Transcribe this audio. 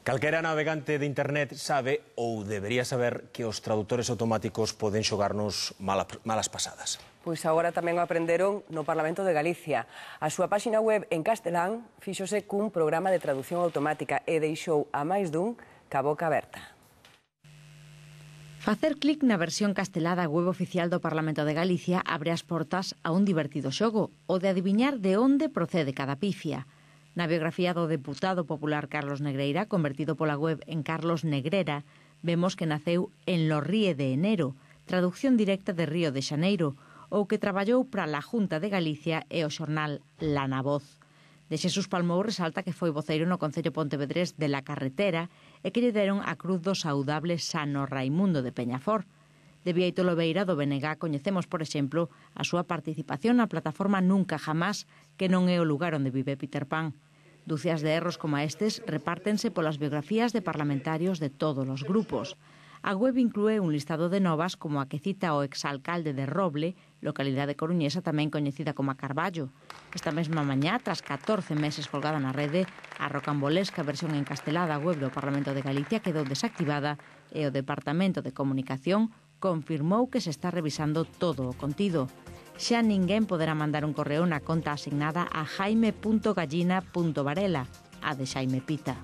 Calquera navegante de internet sabe, ou debería saber, que os traductores automáticos poden xogarnos malas pasadas. Pois agora tamén o aprenderon no Parlamento de Galicia. A súa páxina web en castelán fíxose cun programa de traducción automática e deixou a máis dun ca boca aberta. Facer clic na versión castelá da web oficial do Parlamento de Galicia abre as portas a un divertido xogo, o de adiviñar de onde procede cada pifia. Na biografía do deputado popular Carlos Negreira, convertido pola web en Carlos Negrera, vemos que naceu en Lorrie de Enero, traducción directa de Río de Xaneiro, ou que traballou para a Junta de Galicia e o xornal La Navoz. De Xesús Palmou resalta que foi voceiro no Concello pontevedrés de La Carretera e que lle deron a cruz do saudable Sano Raimundo de Peñafort. De Bieito Lobeira do BNG coñecemos, por exemplo, a súa participación na plataforma Nunca Jamás, que non é o lugar onde vive Peter Pan. Dúcias de erros como estes repártense polas biografías de parlamentarios de todos os grupos. A web inclúe un listado de novas como a que cita o exalcalde de Roble, localidade coruñesa tamén coñecida como a Carballo. Esta mesma mañá, tras 14 meses colgada na rede, a rocambolesca versión en castelá da web do Parlamento de Galicia quedou desactivada e o Departamento de Comunicación confirmou que se está revisando todo o contido. Xa ninguén poderá mandar un correo na conta asignada a jaime.gallina.varela, a de Xaime Pita.